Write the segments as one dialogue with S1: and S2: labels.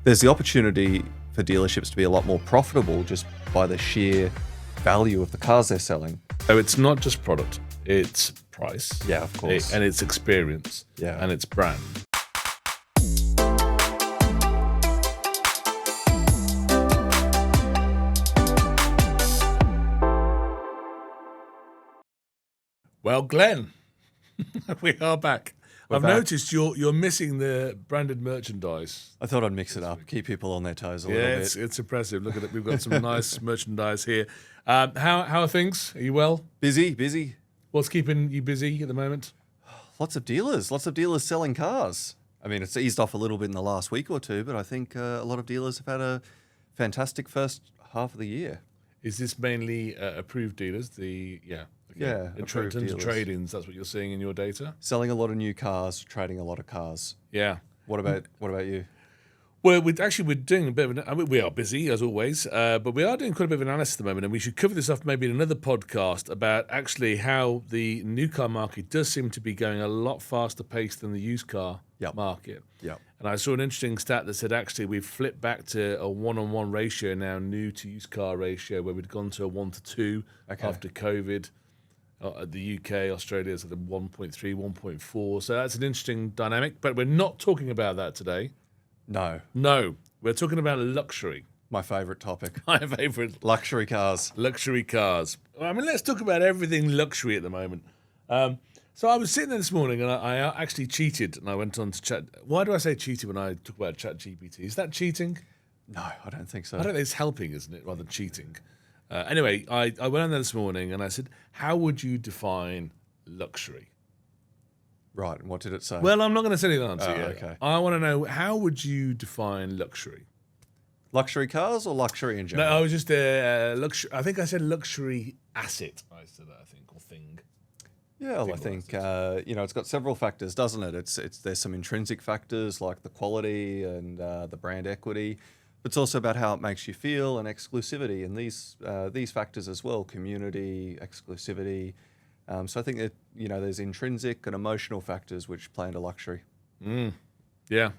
S1: there's the opportunity for dealerships to be a lot more profitable just by the sheer value of the cars they're selling.
S2: So it's not just product, it's price.
S1: Yeah, of course.
S2: And it's experience.
S1: Yeah.
S2: And it's brand. Well, Glenn, we are back. I've noticed you're missing the branded merchandise.
S1: I thought I'd mix it up, keep people on their toes a little bit.
S2: It's impressive. Look at it. We've got some nice merchandise here. How are things? Are you well?
S1: Busy.
S2: What's keeping you busy at the moment?
S1: Lots of dealers selling cars. I mean, it's eased off a little bit in the last week or two, but I think a lot of dealers have had a fantastic first half of the year.
S2: Is this mainly approved dealers?
S1: Approved dealers.
S2: Trade-ins, that's what you're seeing in your data?
S1: Selling a lot of new cars, trading a lot of cars.
S2: Yeah.
S1: What about you?
S2: Well, we're doing a bit of we are busy, as always, but we are doing quite a bit of analysis at the moment, and we should cover this off maybe in another podcast about actually how the new car market does seem to be going a lot faster paced than the used car market.
S1: Yep.
S2: And I saw an interesting stat that said actually we've flipped back to a 1-on-1 ratio now, new to used car ratio, where we'd gone to a 1-to-2 after COVID. The UK, Australia's at the 1.3, 1.4. So that's an interesting dynamic, but we're not talking about that today.
S1: No,
S2: we're talking about luxury.
S1: My favourite topic.
S2: My favourite.
S1: Luxury cars.
S2: Luxury cars. I mean, let's talk about everything luxury at the moment. So I was sitting there this morning and I actually cheated and I went on to chat. Why do I say cheated when I talk about ChatGPT? Is that cheating?
S1: No, I don't think so.
S2: I don't think it's helping, isn't it, rather than cheating? Anyway, I went on there this morning and I said, how would you define luxury?
S1: Right, and what did it say?
S2: Well, I'm not going to say the answer yet.
S1: Okay.
S2: I want to know, how would you define luxury?
S1: Luxury cars or luxury in general?
S2: No, I was just luxury. I think I said luxury asset. I said that, or thing.
S1: Yeah, well, I think it's got several factors, doesn't it? There's some intrinsic factors like the quality and the brand equity. But it's also about how it makes you feel and exclusivity, and these factors as well: community, exclusivity. So I think that there's intrinsic and emotional factors which play into luxury.
S2: Yeah,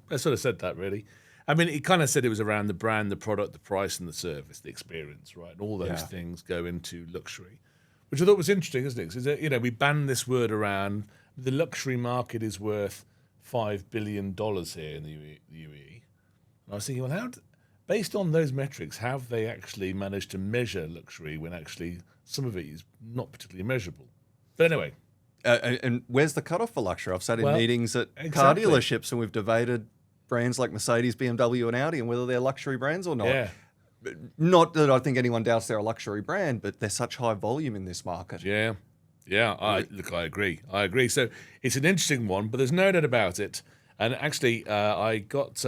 S2: I sort of said that really. I mean, it kind of said it was around the brand, the product, the price, and the service, the experience, right? And all those things go into luxury, which I thought was interesting, isn't it? Because we banned this word around. The luxury market is worth $5 billion here in the UAE. And I was thinking, well, based on those metrics, have they actually managed to measure luxury when actually some of it is not particularly measurable? But anyway.
S1: And where's the cutoff for luxury? I've sat in meetings at car dealerships and we've debated brands like Mercedes, BMW and Audi and whether they're luxury brands or not.
S2: Yeah.
S1: Not that I think anyone doubts they're a luxury brand, but they're such high volume in this market.
S2: Yeah. I agree. So it's an interesting one, but there's no doubt about it. And actually, I got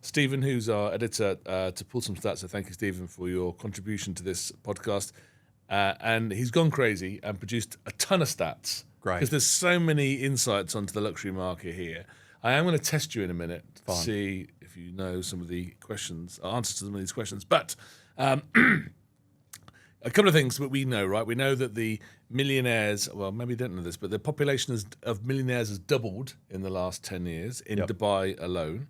S2: Stephen, who's our editor, to pull some stats. So thank you, Stephen, for your contribution to this podcast. And he's gone crazy and produced a ton of stats.
S1: Great.
S2: Because there's so many insights onto the luxury market here. I am going to test you in a minute to
S1: Fine.
S2: see if you know some of the answers to some of these questions. But a couple of things that we know, right? We know that the millionaires, well, maybe you don't know this, but the population of millionaires has doubled in the last 10 years in Dubai alone.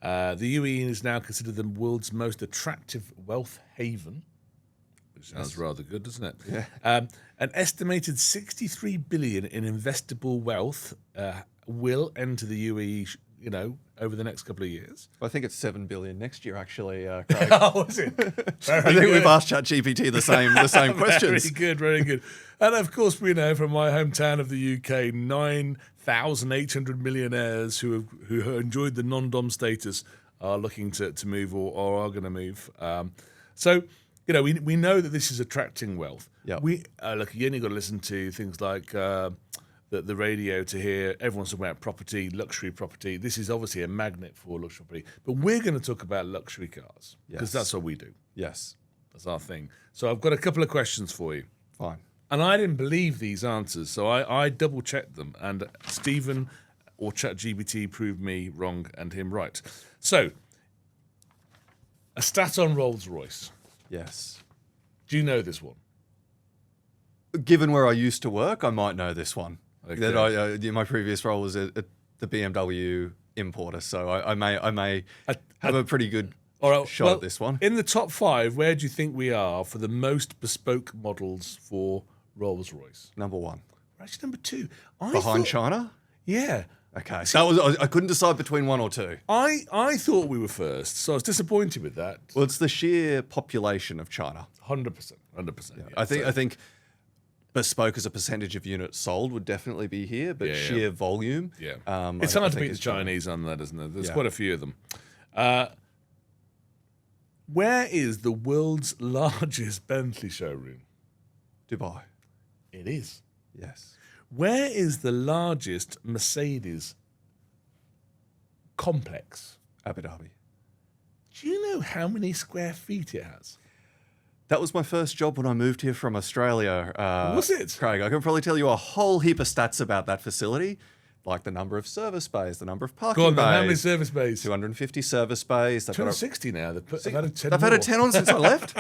S2: The UAE is now considered the world's most attractive wealth haven, which sounds rather good, doesn't it?
S1: Yeah.
S2: An estimated 63 billion in investable wealth will enter the UAE, over the next couple of years.
S1: I think it's 7 billion next year, actually, Craig.
S2: Oh, is it?
S1: I think we've asked ChatGPT the same questions.
S2: Very good. And of course, we know from my hometown of the UK, 9,800 millionaires who enjoyed the non-dom status are looking to move or are going to move. So, we know that this is attracting wealth.
S1: Yeah.
S2: You only got to listen to things like the radio to hear everyone's talking about property, luxury property. This is obviously a magnet for luxury property. But we're going to talk about luxury cars because that's what we do.
S1: Yes.
S2: That's our thing. So I've got a couple of questions for you.
S1: Fine.
S2: And I didn't believe these answers, so I double-checked them. And Stephen or ChatGPT proved me wrong and him right. So, a stat on Rolls-Royce.
S1: Yes.
S2: Do you know this one?
S1: Given where I used to work, I might know this one.
S2: Okay.
S1: That my previous role was at the BMW importer, so I may have a pretty good
S2: All right,
S1: shot
S2: well,
S1: at this one.
S2: In the top 5, where do you think we are for the most bespoke models for Rolls-Royce?
S1: Number 1.
S2: We're actually number 2.
S1: Behind China?
S2: Yeah.
S1: Okay, so I couldn't decide between 1 or 2.
S2: I thought we were first, so I was disappointed with that.
S1: Well, it's the sheer population of China.
S2: 100%. 100%. Yeah.
S1: I think bespoke as a percentage of units sold would definitely be here, but sheer volume.
S2: Yeah.
S1: I
S2: It's hard to
S1: think
S2: beat the
S1: is China.
S2: Chinese on that, isn't it? There's quite a few of them. Where is the world's largest Bentley showroom?
S1: Dubai.
S2: It is.
S1: Yes.
S2: Where is the largest Mercedes complex?
S1: Abu Dhabi.
S2: Do you know how many square feet it has?
S1: That was my first job when I moved here from Australia.
S2: Was it?
S1: Craig, I can probably tell you a whole heap of stats about that facility, like the number of service bays, the number of parking
S2: Go on,
S1: bays.
S2: then, how many service bays?
S1: 250 service bays. They've got
S2: 260 now. They've added 10
S1: They've had
S2: more.
S1: a 10 on since I left.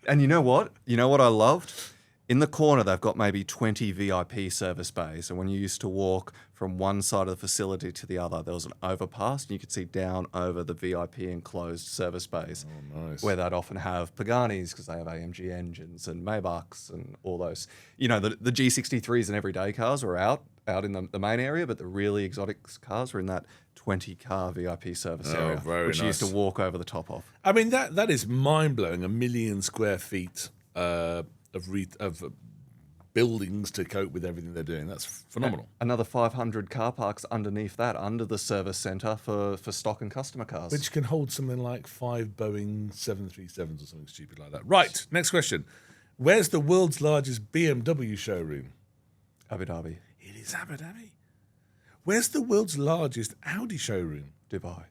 S1: And you know what? You know what I loved? In the corner, they've got maybe 20 VIP service bays. And when you used to walk from one side of the facility to the other, there was an overpass, and you could see down over the VIP enclosed service bays, where they'd often have Paganis because they have AMG engines and Maybachs and all those. You know, the G63s and everyday cars were out in the main area, but the really exotic cars were in that 20-car VIP service area, which you used to walk over the top of.
S2: I mean, that is mind-blowing, 1 million square feet of buildings to cope with everything they're doing. That's phenomenal.
S1: Another 500 car parks underneath that, under the service centre for stock and customer cars.
S2: Which can hold something like 5 Boeing 737s or something stupid like that. Right, next question. Where's the world's largest BMW showroom?
S1: Abu Dhabi.
S2: It is Abu Dhabi. Where's the world's largest Audi showroom?
S1: Dubai.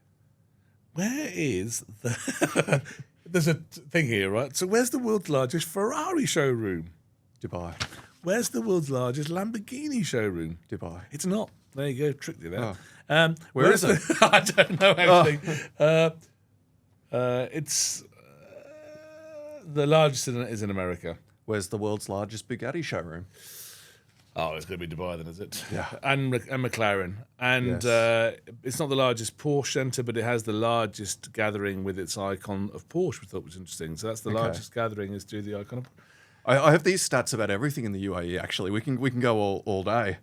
S2: Where is the... There's a thing here, right? So where's the world's largest Ferrari showroom?
S1: Dubai.
S2: Where's the world's largest Lamborghini showroom?
S1: Dubai.
S2: It's not. There you go. Tricked you there.
S1: Where is it?
S2: I don't know, actually. It's the largest is in America.
S1: Where's the world's largest Bugatti showroom?
S2: Oh, it's going to be Dubai then, is it?
S1: Yeah.
S2: And McLaren. And
S1: Yes.
S2: It's not the largest Porsche centre, but it has the largest gathering with its icon of Porsche, which I thought was interesting. So that's the largest gathering is to the icon of
S1: I have these stats about everything in the UAE, actually. We can go all day.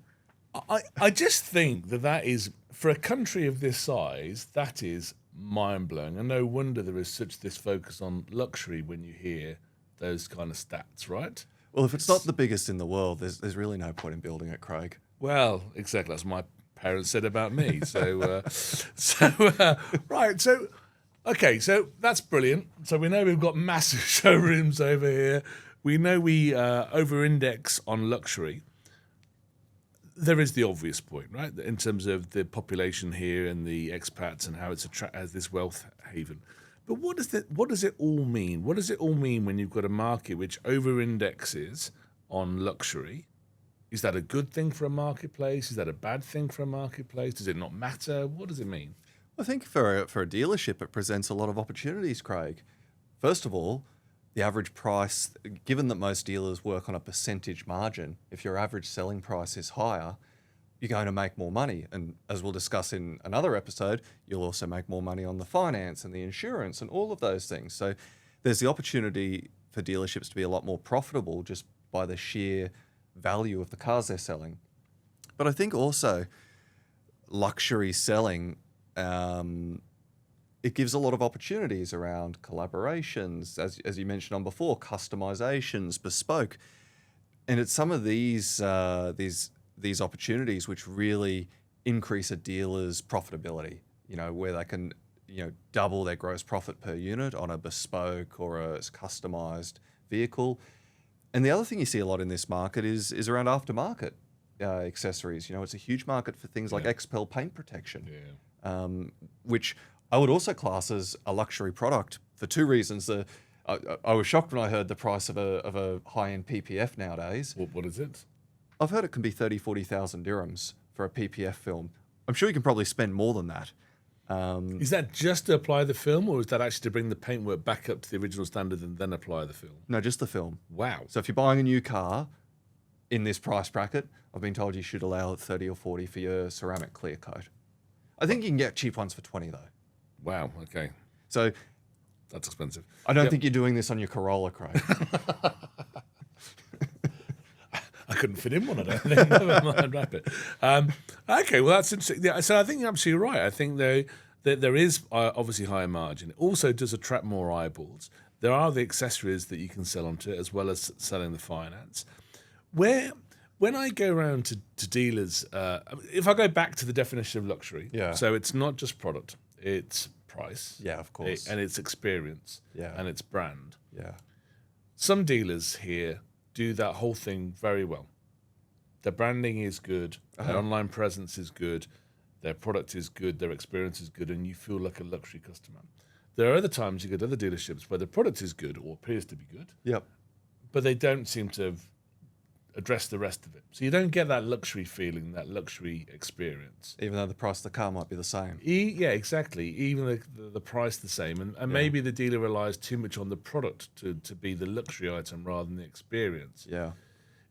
S2: I just think that is, for a country of this size, that is mind-blowing. And no wonder there is such this focus on luxury when you hear those kind of stats, right?
S1: Well, if it's not the biggest in the world, there's really no point in building it, Craig.
S2: Well, exactly. That's what my parents said about me. So, right. So, okay. So that's brilliant. So we know we've got massive showrooms over here. We know we over-index on luxury. There is the obvious point, right, in terms of the population here and the expats and how it's as this wealth haven. But what does it all mean? What does it all mean when you've got a market which over-indexes on luxury? Is that a good thing for a marketplace? Is that a bad thing for a marketplace? Does it not matter? What does it mean?
S1: I think for a dealership, it presents a lot of opportunities, Craig. First of all, the average price, given that most dealers work on a percentage margin, if your average selling price is higher, you're going to make more money. And as we'll discuss in another episode, you'll also make more money on the finance and the insurance and all of those things. So there's the opportunity for dealerships to be a lot more profitable just by the sheer value of the cars they're selling. But I think also luxury selling, it gives a lot of opportunities around collaborations, as you mentioned on before, customizations, bespoke. And it's some of these opportunities which really increase a dealer's profitability, where they can, double their gross profit per unit on a bespoke or a customized vehicle. And the other thing you see a lot in this market is around aftermarket accessories. It's a huge market for things like XPEL paint protection, which I would also class as a luxury product for two reasons. I was shocked when I heard the price of a high-end PPF nowadays.
S2: What is it?
S1: I've heard it can be 40,000 dirhams for a PPF film. I'm sure you can probably spend more than that.
S2: Is that just to apply the film, or is that actually to bring the paintwork back up to the original standard and then apply the film?
S1: No, just the film.
S2: Wow.
S1: So if you're buying a new car in this price bracket, I've been told you should allow 30 or 40 for your ceramic clear coat. I think you can get cheap ones for 20 though.
S2: Wow. Okay.
S1: So
S2: That's expensive.
S1: I don't think you're doing this on your Corolla, Craig.
S2: I couldn't fit in one, I don't think. Never mind, wrap it. Okay, well, that's interesting. Yeah, so I think you're absolutely right. I think that there is obviously higher margin. It also does attract more eyeballs. There are the accessories that you can sell onto it, as well as selling the finance. When I go around to dealers, if I go back to the definition of luxury, so it's not just product, it's price.
S1: Yeah, of course.
S2: And it's experience.
S1: Yeah.
S2: And it's brand.
S1: Yeah.
S2: Some dealers here do that whole thing very well. Their branding is good, their online presence is good, their product is good, their experience is good, and you feel like a luxury customer. There are other times you go to other dealerships where the product is good or appears to be good,
S1: Yep.
S2: but they don't seem to have addressed the rest of it. So you don't get that luxury feeling, that luxury experience.
S1: Even though the price of the car might be the same.
S2: Yeah, exactly. Even the price the same. And maybe the dealer relies too much on the product to be the luxury item rather than the experience.
S1: Yeah.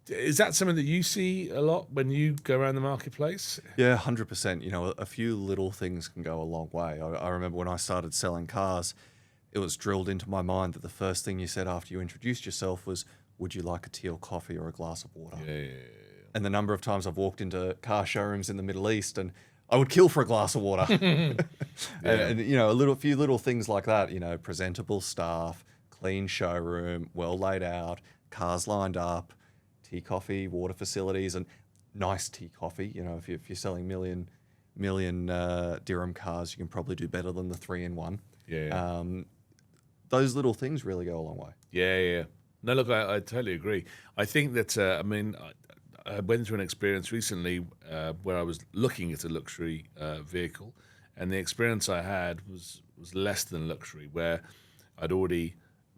S2: Is that something that you see a lot when you go around the marketplace?
S1: Yeah, 100%. You know, a few little things can go a long way. I remember when I started selling cars, it was drilled into my mind that the first thing you said after you introduced yourself was, would you like a tea or coffee or a glass of water?
S2: Yeah.
S1: And the number of times I've walked into car showrooms in the Middle East and I would kill for a glass of water. and, you know, a few little things like that, you know, presentable staff, clean showroom, well laid out, cars lined up, tea, coffee, water facilities, and nice tea, coffee. You know, if you're selling million dirham cars, you can probably do better than the 3-in-1.
S2: Yeah.
S1: Those little things really go a long way.
S2: Yeah. No, look, I totally agree. I think that, I went through an experience recently where I was looking at a luxury vehicle, and the experience I had was less than luxury, where I'd already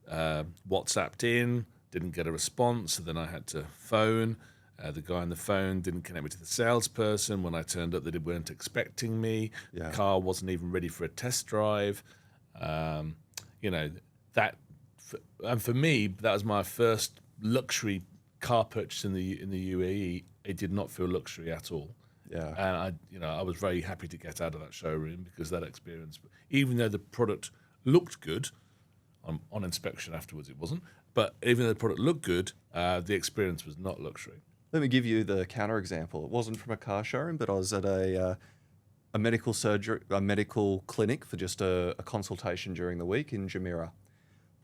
S2: WhatsApped in, didn't get a response, so then I had to phone. The guy on the phone didn't connect me to the salesperson. When I turned up, they weren't expecting me.
S1: Yeah.
S2: The car wasn't even ready for a test drive. You know, and for me, that was my first luxury car purchase in the UAE. It did not feel luxury at all.
S1: Yeah.
S2: And I was very happy to get out of that showroom because that experience, even though the product looked good, on inspection afterwards it wasn't, but even though the product looked good, the experience was not luxury.
S1: Let me give you the counter example. It wasn't from a car showroom, but I was at a medical clinic for just a consultation during the week in Jumeirah.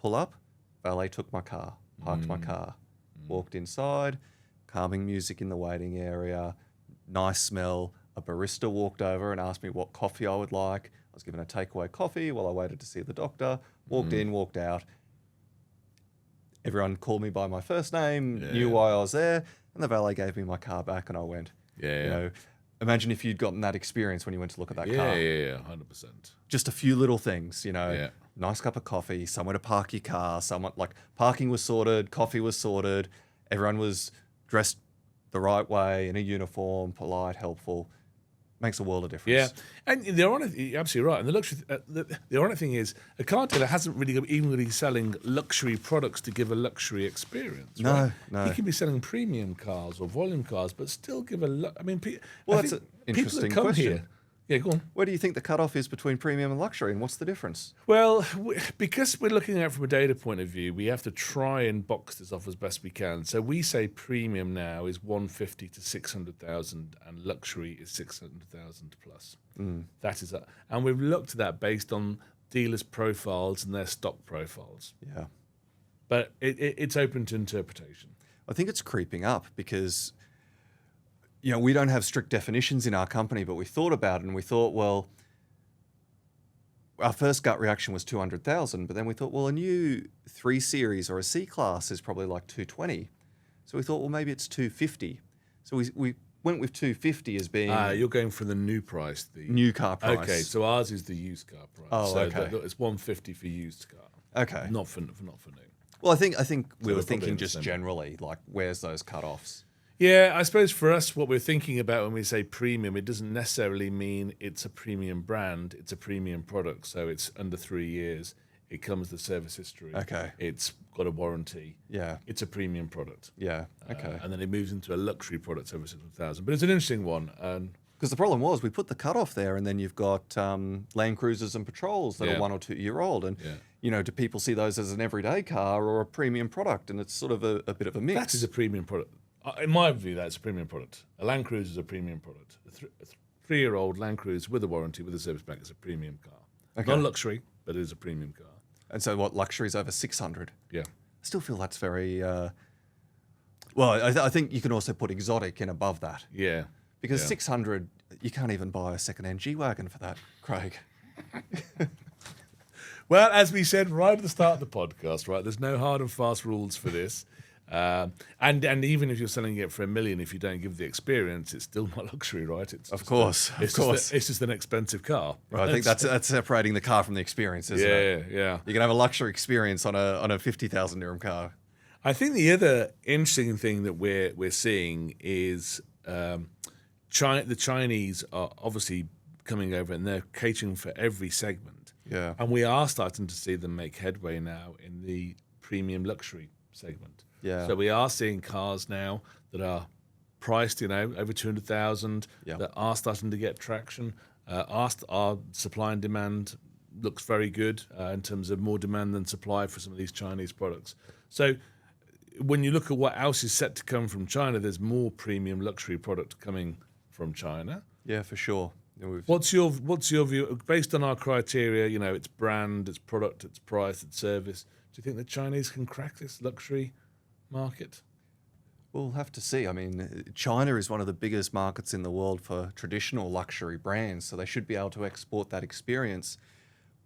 S1: Pull up, valet took my car, parked my car, walked inside, calming music in the waiting area, nice smell. A barista walked over and asked me what coffee I would like. I was given a takeaway coffee while I waited to see the doctor. Walked in, walked out. Everyone called me by my first name, knew why I was there, and the valet gave me my car back, and I went. You know, imagine if you'd gotten that experience when you went to look at that car.
S2: Yeah, 100%.
S1: Just a few little things, you know. Nice cup of coffee, somewhere to park your car, parking was sorted, coffee was sorted, everyone was dressed the right way, in a uniform, polite, helpful. Makes a world of difference.
S2: Yeah, and the ironic, you're absolutely right. And the luxury, the ironic thing is, a car dealer hasn't even really selling luxury products to give a luxury experience.
S1: No.
S2: He can be selling premium cars or volume cars, but still give I mean,
S1: that's an interesting question.
S2: Here, yeah, go on.
S1: Where do you think the cutoff is between premium and luxury, and what's the difference?
S2: Well, because we're looking at it from a data point of view, we have to try and box this off as best we can. So we say premium now is 150 to 600,000, and luxury is 600,000 plus. That is, and we've looked at that based on dealers' profiles and their stock profiles.
S1: Yeah,
S2: but it's open to interpretation.
S1: I think it's creeping up because, you know, we don't have strict definitions in our company, but we thought about it and we thought, well, our first gut reaction was 200,000, but then we thought, well, a new 3 Series or a C-Class is probably like 220. So we thought, well, maybe it's 250. So we went with 250 as being...
S2: You're going for the new price. The
S1: new car price.
S2: Okay, so ours is the used car price.
S1: Oh,
S2: so
S1: okay.
S2: It's 150 for used car.
S1: Okay.
S2: Not for new.
S1: Well, I think we were
S2: we're
S1: thinking
S2: probably
S1: just generally, like, where's those cut-offs?
S2: Yeah, I suppose for us, what we're thinking about when we say premium, it doesn't necessarily mean it's a premium brand. It's a premium product. So it's under 3 years. It comes with service history.
S1: Okay.
S2: It's got a warranty.
S1: Yeah.
S2: It's a premium product.
S1: Yeah. Okay.
S2: And then it moves into a luxury product over 600,000. But it's an interesting one. And
S1: Because the problem was we put the cutoff there, and then you've got Land Cruisers and Patrols that are 1 or 2 year old, and do people see those as an everyday car or a premium product? And it's sort of a bit of a mix.
S2: That is a premium product. In my view, that's a premium product. A Land Cruiser is a premium product. A 3-year-old Land Cruiser with a warranty, with a service pack, is a premium car.
S1: Okay.
S2: Not luxury, but it is a premium car.
S1: And so what, luxury is over 600?
S2: Yeah.
S1: I still feel that's very... well, I think you can also put exotic in above that.
S2: Yeah.
S1: Because 600, you can't even buy a second-hand G-Wagon for that, Craig.
S2: Well, as we said right at the start of the podcast, right, there's no hard and fast rules for this. And even if you're selling it for $1 million, if you don't give the experience, it's still not luxury, right? It's
S1: of course.
S2: It's just an expensive car.
S1: Right? I think that's separating the car from the experience, isn't it?
S2: Yeah.
S1: You can have a luxury experience on a 50,000 dirham car.
S2: I think the other interesting thing that we're seeing is the Chinese are obviously coming over and they're catering for every segment.
S1: Yeah.
S2: And we are starting to see them make headway now in the premium luxury segment.
S1: Yeah.
S2: So we are seeing cars now that are priced, over 200,000 that are starting to get traction. Our supply and demand looks very good in terms of more demand than supply for some of these Chinese products. So when you look at what else is set to come from China, there's more premium luxury product coming from China.
S1: Yeah, for sure.
S2: What's your view based on our criteria? It's brand, it's product, it's price, it's service. Do you think the Chinese can crack this luxury market?
S1: We'll have to see. I mean, China is one of the biggest markets in the world for traditional luxury brands, so they should be able to export that experience.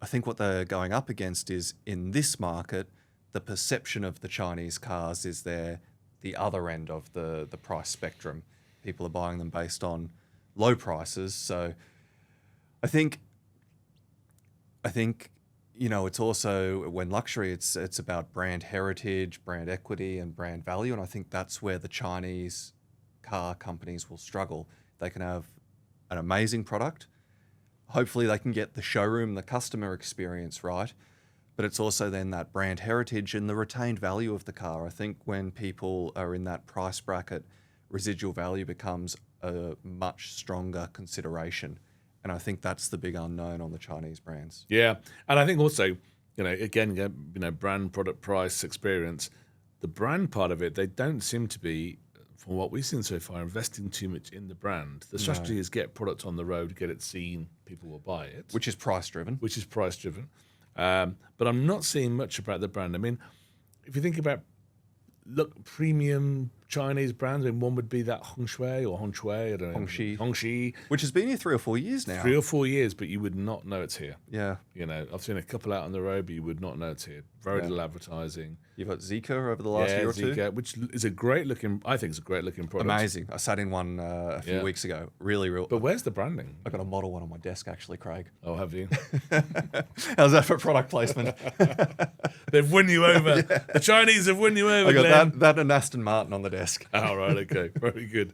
S1: I think what they're going up against is, in this market, the perception of the Chinese cars is the other end of the price spectrum. People are buying them based on low prices. So I think it's also, when luxury, it's about brand heritage, brand equity, and brand value. And I think that's where the Chinese car companies will struggle. They can have an amazing product. Hopefully they can get the showroom, the customer experience right. But it's also then that brand heritage and the retained value of the car. I think when people are in that price bracket, residual value becomes a much stronger consideration. And I think that's the big unknown on the Chinese brands.
S2: Yeah. And I think also, again, brand, product, price, experience, the brand part of it, they don't seem to be, from what we've seen so far, investing too much in the brand. The strategy is get product on the road, get it seen, people will buy it.
S1: Which is price driven.
S2: But I'm not seeing much about the brand. I mean, if you think about premium Chinese brands, and one would be that Hongshui, I don't know. Hongxi.
S1: Which has been here 3 or 4 years now.
S2: 3 or 4 years, but you would not know it's here.
S1: Yeah.
S2: I've seen a couple out on the road, but you would not know it's here. Very little advertising.
S1: You've got Zika over the last year or two.
S2: Zika, which is a great looking product.
S1: Amazing. I sat in one a few weeks ago. Really.
S2: But where's the branding?
S1: I got a model one on my desk, actually, Craig.
S2: Oh, have you?
S1: How's that for product placement?
S2: They've won you over. Yeah. The Chinese have won you over.
S1: I got that and Aston Martin on the desk.
S2: Oh, right. Okay. Very good.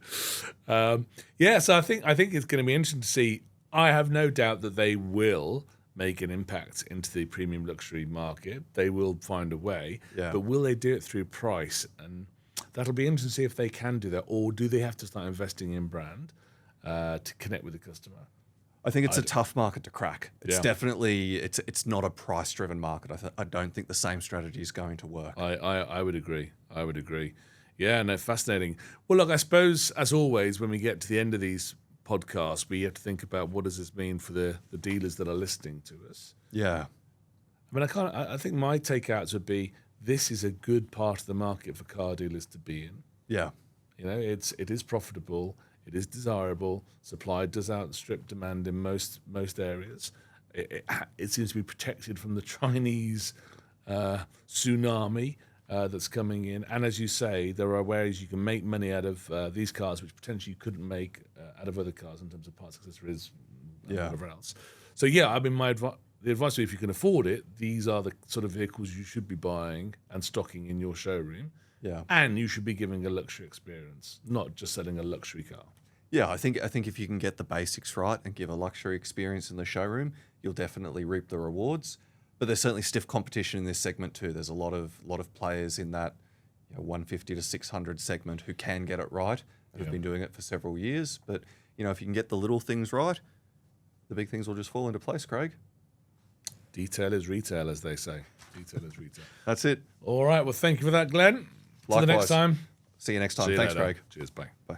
S2: So I think it's going to be interesting to see. I have no doubt that they will make an impact into the premium luxury market. They will find a way.
S1: Yeah.
S2: But will they do it through price? And that'll be interesting to see if they can do that, or do they have to start investing in brand to connect with the customer?
S1: I think it's a tough market to crack. It's definitely it's not a price-driven market. I don't think the same strategy is going to work.
S2: I would agree. Yeah, no, fascinating. Well, look, I suppose, as always, when we get to the end of these podcasts, we have to think about what does this mean for the dealers that are listening to us.
S1: Yeah.
S2: I mean, I think my takeouts would be, this is a good part of the market for car dealers to be in.
S1: Yeah.
S2: It is profitable. It is desirable. Supply does outstrip demand in most areas. It seems to be protected from the Chinese tsunami that's coming in. And as you say, there are ways you can make money out of these cars which potentially you couldn't make out of other cars in terms of parts, accessories, and whatever else. So I mean, the advice would be, if you can afford it, these are the sort of vehicles you should be buying and stocking in your showroom.
S1: Yeah.
S2: And you should be giving a luxury experience, not just selling a luxury car.
S1: Yeah, I think if you can get the basics right and give a luxury experience in the showroom, you'll definitely reap the rewards. But there's certainly stiff competition in this segment too. There's a lot of players in that 150 to 600 segment who can get it right and have been doing it for several years. But if you can get the little things right, the big things will just fall into place, Craig.
S2: Detail is retail, as they say. Detail is retail.
S1: That's it.
S2: All right. Well, thank you for that, Glenn. Till the next
S1: Likewise.
S2: time.
S1: See you next time.
S2: See you
S1: Thanks,
S2: later.
S1: Craig.
S2: Cheers. Bye.
S1: Bye.